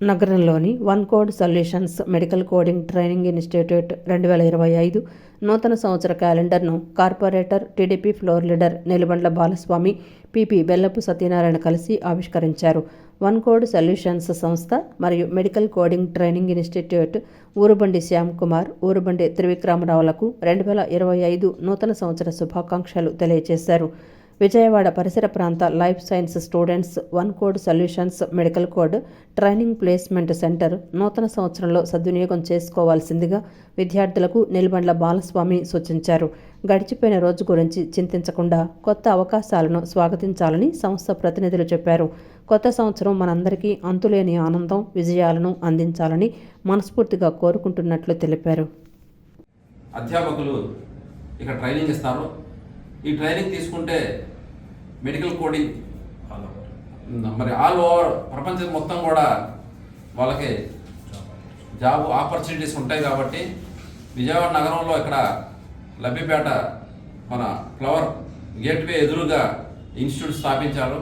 నగరంలోని one code solutions medical coding training institute 2025 నూతన సంవత్సర క్యాలెండర్ను corporator TDP floor leader Nelibandla Balaswamy, PP Bellapu Satyanarayana కలిసి ఆవిష్కరించారు. వన్ కోడ్ సొల్యూషన్స్ సంస్థ మరియు medical coding training institute Urubandi Shyam Kumar, ఊరుబండి త్రివిక్రమరావులకు 2025 నూతన సంవత్సర శుభాకాంక్షలు తెలియజేశారు. విజయవాడ పరిసర ప్రాంత life science students one code solutions medical code training placement centre నూతన సంవత్సరంలో సద్వినియోగం చేసుకోవాల్సిందిగా విద్యార్థులకు నెలిబండ్ల బాలస్వామి సూచించారు. గడిచిపోయిన రోజు గురించి చింతించకుండా కొత్త అవకాశాలను స్వాగతించాలని సంస్థ ప్రతినిధులు చెప్పారు. కొత్త సంవత్సరం మనందరికీ అంతులేని ఆనందం, విజయాలను అందించాలని మనస్ఫూర్తిగా కోరుకుంటున్నట్లు తెలిపారు. అధ్యాపకులు ఇక్కడ ట్రైనింగ్ ఇస్తారు. ఈ ట్రైనింగ్ తీసుకుంటే మెడికల్ కోడింగ్ మరి ఆల్ ఓవర్ ప్రపంచం మొత్తం కూడా వాళ్ళకి జాబ్ ఆపర్చునిటీస్ ఉంటాయి. కాబట్టి విజయవాడ నగరంలో ఇక్కడ లబ్బిపేట మన ఫ్లవర్ గేట్వే ఎదురుగా ఇన్స్టిట్యూట్ స్థాపించారు.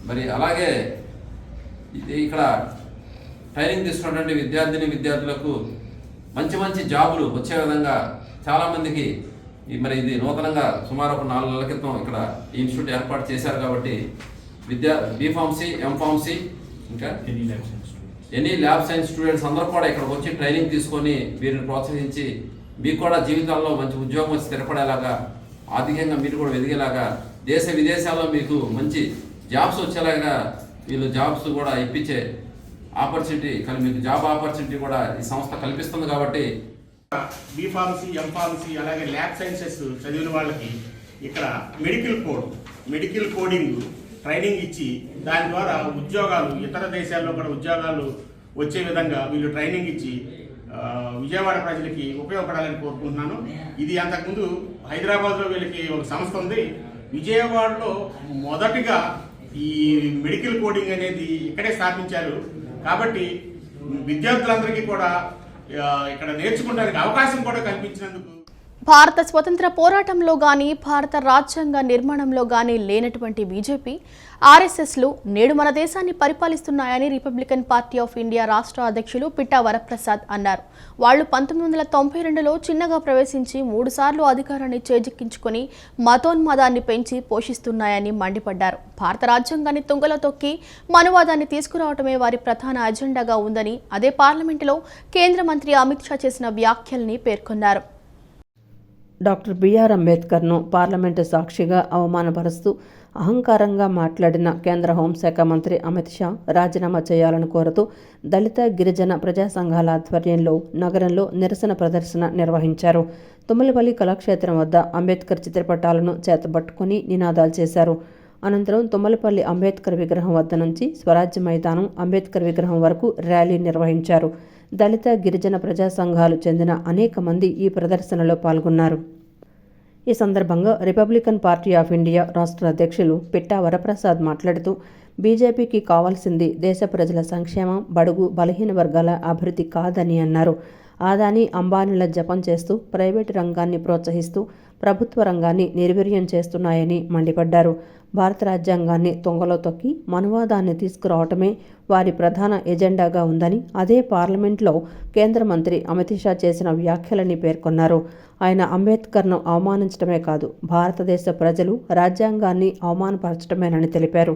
మరి అలాగే ఇక్కడ ట్రైనింగ్ తీసుకున్నటువంటి విద్యార్థులకు మంచి మంచి జాబులు వచ్చే విధంగా చాలామందికి మరి ఇది నూతనంగా సుమారు ఒక 4 నెలల క్రితం ఇక్కడ ఈ ఇన్స్టిట్యూట్ ఏర్పాటు చేశారు. కాబట్టి బీఫార్మసీ, ఎంఫార్మసీ, ఇంకా ఎనీ ల్యాబ్ సైన్స్ స్టూడెంట్స్ అందరూ కూడా ఇక్కడికి వచ్చి ట్రైనింగ్ తీసుకొని వీరిని ప్రోత్సహించి మీకు కూడా జీవితాల్లో మంచి ఉద్యోగం వచ్చి స్థిరపడేలాగా, ఆర్థికంగా మీరు కూడా ఎదిగేలాగా, దేశ విదేశాల్లో మీకు మంచి జాబ్స్ వచ్చేలాగా వీళ్ళు జాబ్స్ కూడా ఇప్పించే ఆపర్చునిటీ మీకు జాబ్ ఆపర్చునిటీ కూడా ఈ సంస్థ కల్పిస్తుంది. కాబట్టి బీఫార్మసీ, ఎంఫార్మసీ, అలాగే ల్యాబ్ సైన్సెస్ చదివిన వాళ్ళకి ఇక్కడ మెడికల్ కోడింగ్ ట్రైనింగ్ ఇచ్చి దాని ద్వారా ఉద్యోగాలు ఇతర దేశాల్లో కూడా ఉద్యోగాలు వచ్చే విధంగా వీళ్ళు ట్రైనింగ్ ఇచ్చి విజయవాడ ప్రజలకి ఉపయోగపడాలని కోరుకుంటున్నాను. ఇది అంతకుముందు హైదరాబాద్లో వీళ్ళకి ఒక సంస్థ ఉంది. విజయవాడలో మొదటిగా ఈ మెడికల్ కోడింగ్ అనేది ఇక్కడే స్థాపించారు. కాబట్టి విద్యార్థులందరికీ కూడా ఇక్కడ నేర్చుకోవడానికి అవకాశం కూడా కల్పించినందుకు భారత స్వతంత్ర పోరాటంలో గానీ భారత రాజ్యాంగ నిర్మాణంలో గానీ లేనటువంటి బీజేపీ, ఆర్ఎస్ఎస్లు నేడు మన దేశాన్ని పరిపాలిస్తున్నాయని రిపబ్లికన్ పార్టీ ఆఫ్ ఇండియా రాష్ట్ర అధ్యక్షులు పిట్టా వరప్రసాద్ అన్నారు. వాళ్లు 1992లో చిన్నగా ప్రవేశించి 3 సార్లు అధికారాన్ని చేజిక్కించుకుని మతోన్మాదాన్ని పెంచి పోషిస్తున్నాయని మండిపడ్డారు. భారత రాజ్యాంగాన్ని తుంగలో తొక్కి మనువాదాన్ని తీసుకురావడమే వారి ప్రధాన అజెండాగా ఉందని, అదే పార్లమెంటులో కేంద్ర మంత్రి అమిత్ షా చేసిన వ్యాఖ్యల్ని పేర్కొన్నారు. డాక్టర్ బిఆర్ అంబేద్కర్ను పార్లమెంటు సాక్షిగా అవమానపరుస్తూ అహంకారంగా మాట్లాడిన కేంద్ర హోంశాఖ మంత్రి అమిత్ షా రాజీనామా చేయాలని కోరుతూ దళిత గిరిజన ప్రజా సంఘాల ఆధ్వర్యంలో నగరంలో నిరసన ప్రదర్శన నిర్వహించారు. తుమ్మలపల్లి కళాక్షేత్రం వద్ద అంబేద్కర్ చిత్రపటాలను చేతబట్టుకుని నినాదాలు చేశారు. అనంతరం తుమ్మలపల్లి అంబేద్కర్ విగ్రహం వద్ద నుంచి స్వరాజ్య మైదానం అంబేద్కర్ విగ్రహం వరకు ర్యాలీ నిర్వహించారు. దళిత గిరిజన ప్రజా సంఘాలు చెందిన అనేక మంది ఈ ప్రదర్శనలో పాల్గొన్నారు. ఈ సందర్భంగా రిపబ్లికన్ పార్టీ ఆఫ్ ఇండియా రాష్ట్ర అధ్యక్షులు పిట్టా వరప్రసాద్ మాట్లాడుతూ బీజేపీకి కావాల్సింది దేశ ప్రజల సంక్షేమం, బడుగు బలహీన వర్గాల అభివృద్ధి కాదని అన్నారు. ఆదాని అంబానీల జపం చేస్తూ ప్రైవేటు రంగాన్ని ప్రోత్సహిస్తూ ప్రభుత్వ రంగాన్ని నిర్వీర్యం చేస్తున్నాయని మండిపడ్డారు. భారత రాజ్యాంగాన్ని తొంగలో తొక్కి మనువాదాన్ని తీసుకురావటమే వారి ప్రధాన ఎజెండాగా ఉందని, అదే పార్లమెంట్లో కేంద్ర మంత్రి అమిత్ షా చేసిన వ్యాఖ్యలని పేర్కొన్నారు. ఆయన అంబేద్కర్ను అవమానించడమే కాదు, భారతదేశ ప్రజలు రాజ్యాంగాన్ని అవమానపరచడమేనని తెలిపారు.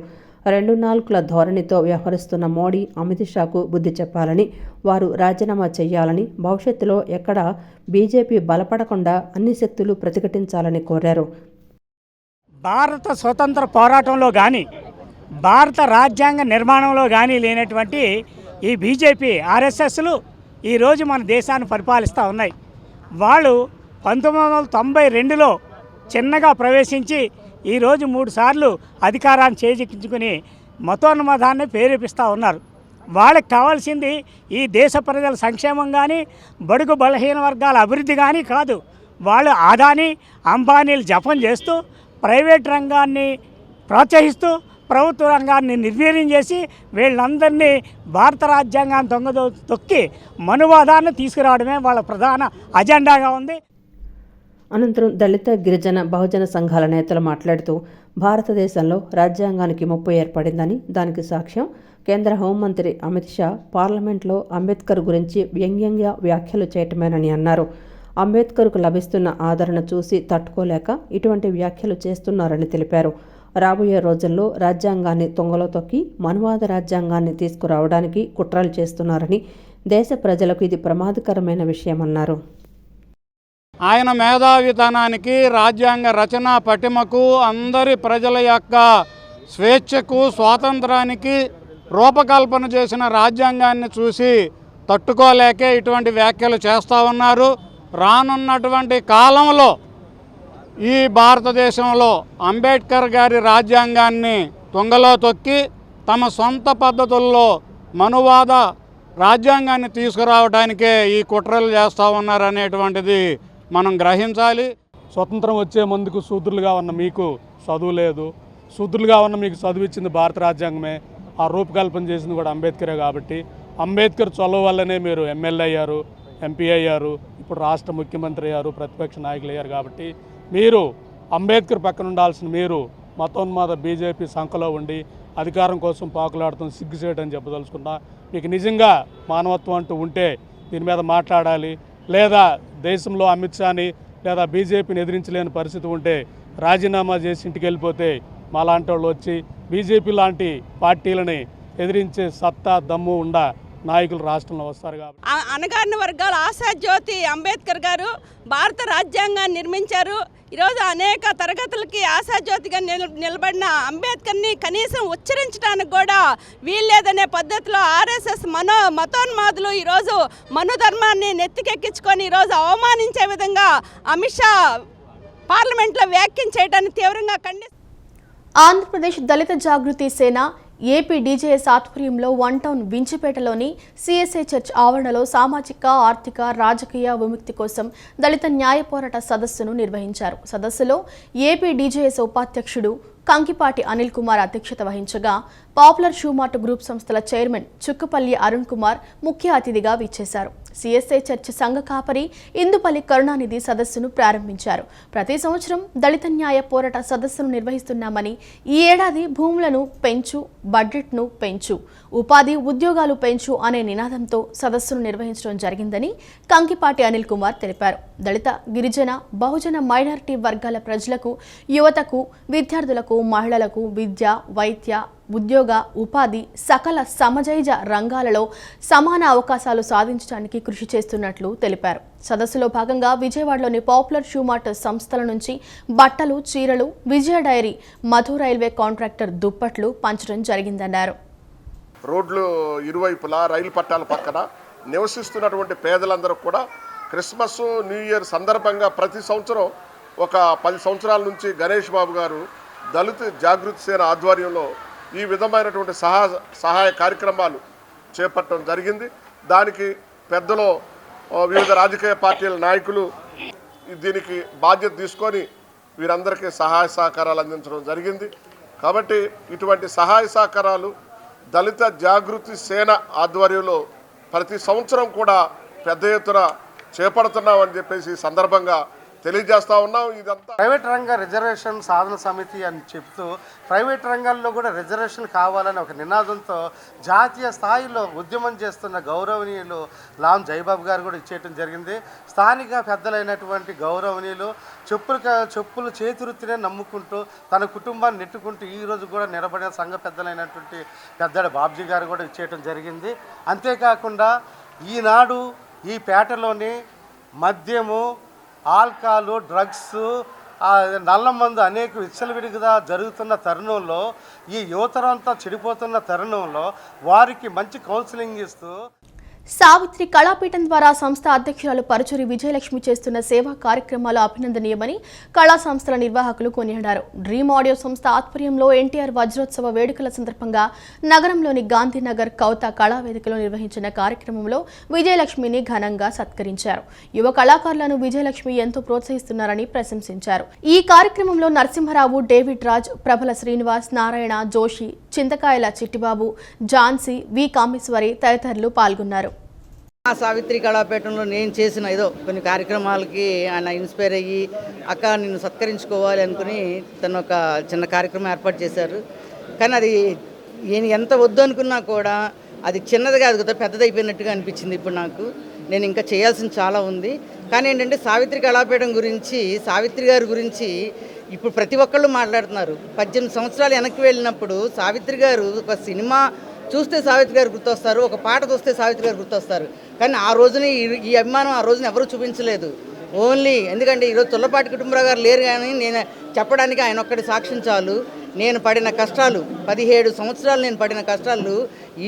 2 నాలుకల ధోరణితో వ్యవహరిస్తున్న మోడీ, అమిత్ షాకు బుద్ధి చెప్పాలని, వారు రాజీనామా చేయాలని, భవిష్యత్తులో ఎక్కడా బీజేపీ బలపడకుండా అన్ని శక్తులు ప్రతిఘటించాలని కోరారు. భారత స్వతంత్ర పోరాటంలో కానీ భారత రాజ్యాంగ నిర్మాణంలో కానీ లేనటువంటి ఈ బీజేపీ, ఆర్ఎస్ఎస్లు ఈరోజు మన దేశాన్ని పరిపాలిస్తూ ఉన్నాయి. వాళ్ళు 1992లో చిన్నగా ప్రవేశించి ఈరోజు 3 సార్లు అధికారాన్ని చేజిక్కించుకుని మతోన్మాదాన్ని ప్రేరేపిస్తూ ఉన్నారు. వాళ్ళకి కావాల్సింది ఈ దేశ ప్రజల సంక్షేమం కానీ బడుగు బలహీన వర్గాల అభివృద్ధి కానీ కాదు. వాళ్ళు ఆదాని అంబానీలు జపం చేస్తూ ప్రైవేట్ రంగాన్ని ప్రోత్సహిస్తూ ప్రభుత్వ రంగాన్ని నిర్వీర్యం చేసి వీళ్ళందరినీ భారత రాజ్యాంగాన్ని తొక్కి మనువాదాన్ని తీసుకురావడమే వాళ్ళ ప్రధాన అజెండాగా ఉంది. అనంతరం దళిత గిరిజన బహుజన సంఘాల నేతలు మాట్లాడుతూ భారతదేశంలో రాజ్యాంగానికి ముప్పు ఏర్పడిందని, దానికి సాక్ష్యం కేంద్ర హోంమంత్రి అమిత్ షా పార్లమెంట్లో అంబేద్కర్ గురించి వ్యంగ్యంగా వ్యాఖ్యలు చేయటమేనని అన్నారు. అంబేద్కర్కు లభిస్తున్న ఆదరణ చూసి తట్టుకోలేక ఇటువంటి వ్యాఖ్యలు చేస్తున్నారని తెలిపారు. రాబోయే రోజుల్లో రాజ్యాంగాన్ని తొంగలో తొక్కి మనువాద రాజ్యాంగాన్ని తీసుకురావడానికి కుట్రలు చేస్తున్నారని, దేశ ప్రజలకు ఇది ప్రమాదకరమైన విషయమన్నారు. ఆయన మేధావితనానికి, రాజ్యాంగ రచన పటిమకు, అందరి ప్రజల యొక్క స్వేచ్ఛకు, స్వాతంత్రానికి రూపకల్పన చేసిన రాజ్యాంగాన్ని చూసి తట్టుకోలేకే ఇటువంటి వ్యాఖ్యలు చేస్తూ ఉన్నారు. రానున్నటువంటి కాలంలో ఈ భారతదేశంలో అంబేద్కర్ గారి రాజ్యాంగాన్ని తుంగలో తొక్కి తమ సొంత పద్ధతుల్లో మనువాద రాజ్యాంగాన్ని తీసుకురావడానికే ఈ కుట్రలు చేస్తూ ఉన్నారనేటువంటిది మనం గ్రహించాలి. స్వతంత్రం వచ్చే ముందుకు శూద్రులుగా ఉన్న మీకు చదువు లేదు, శూద్రులుగా ఉన్న మీకు చదువు ఇచ్చింది భారత రాజ్యాంగమే, ఆ రూపకల్పన చేసింది కూడా అంబేద్కరే. కాబట్టి అంబేద్కర్ చొలవ వల్లనే మీరు ఎమ్మెల్యే అయ్యారు, ఎంపీ అయ్యారు, ఇప్పుడు రాష్ట్ర ముఖ్యమంత్రి అయ్యారు, ప్రతిపక్ష నాయకులు అయ్యారు. కాబట్టి మీరు అంబేద్కర్ పక్కన ఉండాల్సిన మీరు మతోన్మాద బీజేపీ సంఖలో ఉండి అధికారం కోసం పాకులాడుతున్న సిగ్గుసేటని చెప్పదలుచుకున్నా. మీకు నిజంగా మానవత్వం అంటూ ఉంటే దీని మీద మాట్లాడాలి. లేదా దేశంలో అమిత్ షాని లేదా బీజేపీని ఎదిరించలేని పరిస్థితి ఉంటే రాజీనామా చేసి ఇంటికి వెళ్ళిపోతే మాలాంటి వాళ్ళు వచ్చి బీజేపీ లాంటి పార్టీలని ఎదిరించే సత్తా, దమ్ము ఉండ నాయకులు రాష్ట్రంలో వస్తారు. కాబట్టి అణగారిన వర్గాల ఆశాజ్యోతి అంబేద్కర్ గారు భారత రాజ్యాంగాన్ని నిర్మించారు. ఈరోజు అనేక తరగతులకి ఆశాజ్యోతిగా నిలబడిన అంబేద్కర్ని కనీసం ఉచ్చరించడానికి కూడా వీల్లేదనే పద్ధతిలో ఆర్ఎస్ఎస్ మతోన్మాదులు ఈరోజు మనుధర్మాన్ని నెత్తికెక్కించుకొని ఈరోజు అవమానించే విధంగా అమిత్ షా పార్లమెంట్లో వ్యాఖ్యం చేయడాన్ని తీవ్రంగా ఆంధ్రప్రదేశ్ దళిత జాగృతి సేన ఏపీ డీజేఎస్ ఆధ్వర్యంలో 1 టౌన్ వించిపేటలోని సిఎస్ఐ చర్చ్ ఆవరణలో సామాజిక, ఆర్థిక, రాజకీయ విముక్తి కోసం దళిత న్యాయ పోరాట సదస్సును నిర్వహించారు. సదస్సులో ఏపీ డీజేఎస్ ఉపాధ్యక్షుడు కంకిపాటి అనిల్ కుమార్ అధ్యక్షత వహించగా పాపులర్ షూమార్ట్ గ్రూప్ సంస్థల చైర్మన్ చుక్కపల్లి అరుణ్ కుమార్ ముఖ్య అతిథిగా విచ్చేశారు. సిఎస్ఐ చర్చ్ సంఘ కాపరి ఇందుపల్లి కరుణానిధి సదస్సును ప్రారంభించారు. ప్రతి సంవత్సరం దళిత న్యాయ పోరాట సదస్సును నిర్వహిస్తున్నామని, ఈ ఏడాది భూములను పెంచు, బడ్జెట్ను పెంచు, ఉపాధి ఉద్యోగాలు పెంచు అనే నినాదంతో సదస్సును నిర్వహించడం జరిగిందని కంకిపాటి అనిల్ కుమార్ తెలిపారు. దళిత, గిరిజన, బహుజన, మైనారిటీ వర్గాల ప్రజలకు, యువతకు, విద్యార్థులకు, మహిళలకు విద్య, వైద్య, ఉద్యోగ, ఉపాధి, సకల సమజైజ రంగాలలో సమాన అవకాశాలు సాధించడానికి కృషి చేస్తున్నట్లు తెలిపారు. సదస్సులో భాగంగా విజయవాడలోని పాపులర్ షూమార్ట్ సంస్థల నుంచి బట్టలు, చీరలు, విజయ డైరీ, మధు రైల్వే కాంట్రాక్టర్ దుప్పట్లు పంచడం జరిగిందన్నారు. రోడ్లు ఇరువైపులా రైలు పట్టాల పక్కన నివసిస్తున్నటువంటి పేదలందరూ కూడా క్రిస్మస్, న్యూ ఇయర్ సందర్భంగా ప్రతి సంవత్సరం ఒక 10 సంవత్సరాల నుంచి గణేష్ బాబు గారు దళిత జాగృతి సేన ఆధ్వర్యంలో ఈ విధమైనటువంటి సహాయ కార్యక్రమాలు చేపట్టడం జరిగింది. దానికి పెద్దలు, వివిధ రాజకీయ పార్టీల నాయకులు దీనికి బాధ్యత తీసుకొని వీరందరికీ సహాయ సహకారాలు అందించడం జరిగింది. కాబట్టి ఇటువంటి సహాయ సహకారాలు దళిత జాగృతి సేన ఆధ్వర్యంలో ప్రతి సంవత్సరం కూడా పెద్ద ఎత్తున చేపడుతున్నామని చెప్పేసి సందర్భంగా తెలియజేస్తా ఉన్నాం. ఇదంతా ప్రైవేట్ రంగ రిజర్వేషన్ సాధన సమితి అని చెప్తూ ప్రైవేట్ రంగాల్లో కూడా రిజర్వేషన్ కావాలని ఒక నినాదంతో జాతీయ స్థాయిలో ఉద్యమం చేస్తున్న గౌరవనీయులు లాం జయబాబు గారు కూడా ఇచ్చేయటం జరిగింది. స్థానిక పెద్దలైనటువంటి గౌరవనీయులు చెప్పులు చేతివృత్తినే నమ్ముకుంటూ తన కుటుంబాన్ని నెట్టుకుంటూ ఈరోజు కూడా నిలబడిన సంఘ పెద్దలైనటువంటి పెద్దడి బాబ్జీ గారు కూడా ఇచ్చేయటం జరిగింది. అంతేకాకుండా ఈనాడు ఈ పేటలోని మద్యము, ఆల్కహాలు, డ్రగ్స్, నల్ల మందు అనేక విచ్చలవిడిగా జరుగుతున్న తరుణంలో ఈ యువతరంతా చెడిపోతున్న తరుణంలో వారికి మంచి కౌన్సిలింగ్ ఇస్తూ సావిత్రి కళాపీఠం ద్వారా సంస్థ అధ్యక్షురాలు పరుచూరి విజయలక్ష్మి చేస్తున్న సేవా కార్యక్రమాలు అభినందనీయమని కళా సంస్థల నిర్వాహకులు కొనియాడారు. డ్రీమ్ ఆడియో సంస్థ ఆధ్వర్యంలో ఎన్టీఆర్ వజ్రోత్సవ వేడుకల సందర్భంగా నగరంలోని గాంధీనగర్ కౌత కళావేదికలో నిర్వహించిన కార్యక్రమంలో విజయలక్ష్మిని ఘనంగా సత్కరించారు. యువ కళాకారులను విజయలక్ష్మి ఎంతో ప్రోత్సహిస్తున్నారని ప్రశంసించారు. ఈ కార్యక్రమంలో నరసింహరావు, డేవిడ్ రాజ్, ప్రభల శ్రీనివాస్, నారాయణ, జోషి, చింతకాయల చిట్టిబాబు, ఝాన్సీ, వి కామేశ్వరి తదితరులు పాల్గొన్నారు. సావిత్రి కళాపీఠంలో నేను చేసిన ఏదో కొన్ని కార్యక్రమాలకి ఆయన ఇన్స్పైర్ అయ్యి అక్క నిన్ను సత్కరించుకోవాలి అనుకుని తను ఒక చిన్న కార్యక్రమం ఏర్పాటు చేశారు. కానీ అది నేను ఎంత వద్దు అనుకున్నా కూడా అది చిన్నది కాదు కదా, పెద్దదైపోయినట్టుగా అనిపించింది. ఇప్పుడు నాకు నేను ఇంకా చేయాల్సింది చాలా ఉంది. కానీ ఏంటంటే సావిత్రి కళాపీఠం గురించి, సావిత్రి గారి గురించి ఇప్పుడు ప్రతి ఒక్కళ్ళు మాట్లాడుతున్నారు. 18 సంవత్సరాలు వెనక్కి వెళ్ళినప్పుడు సావిత్రి గారు ఒక సినిమా చూస్తే సావిత్రి గారు గుర్తొస్తారు, ఒక పాట చూస్తే సావిత్రి గారు గుర్తొస్తారు. కానీ ఆ రోజున ఈ అభిమానం ఆ రోజున ఎవరూ చూపించలేదు. ఓన్లీ ఎందుకంటే ఈరోజు తుల్లపాటి కుటుంబరావు గారు లేరు, కానీ నేను చెప్పడానికి ఆయన ఒక్కడి సాక్ష్యం చాలు. నేను పడిన కష్టాలు 17 సంవత్సరాలు నేను పడిన కష్టాలు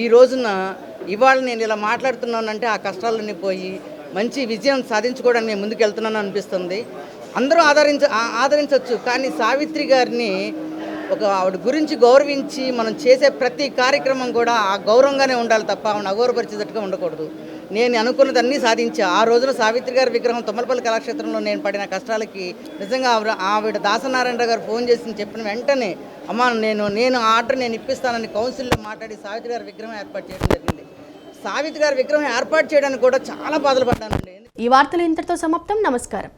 ఈ రోజున ఇవాళ నేను ఇలా మాట్లాడుతున్నానంటే ఆ కష్టాలన్నీ పోయి మంచి విజయం సాధించుకోవడానికి నేను ముందుకు వెళ్తున్నాను అనిపిస్తుంది. అందరూ ఆదరించవచ్చు, కానీ సావిత్రి గారిని ఆవిడ గురించి గౌరవించి మనం చేసే ప్రతి కార్యక్రమం కూడా ఆ గౌరవంగానే ఉండాలి తప్ప ఆవిడ అగౌరవపరిచేటట్టుగా ఉండకూడదు. నేను అనుకున్నదన్నీ సాధించా. ఆ రోజున సావిత్రి గారి విగ్రహం తుమ్మలపల్లి కళాక్షేత్రంలో నేను పడిన కష్టాలకి నిజంగా ఆవిడ దాసనారాయణ గారు ఫోన్ చేసి చెప్పిన వెంటనే అమ్మా నేను ఆర్డర్ నేను ఇప్పిస్తానని కౌన్సిల్లో మాట్లాడి సావిత్రి గారి విగ్రహం ఏర్పాటు చేయడం జరిగింది. సావిత్రి గారి విగ్రహం ఏర్పాటు చేయడానికి కూడా చాలా బాధలు పడ్డానండి. ఈ వార్తలు ఇంతటితో సమాప్తం. నమస్కారం.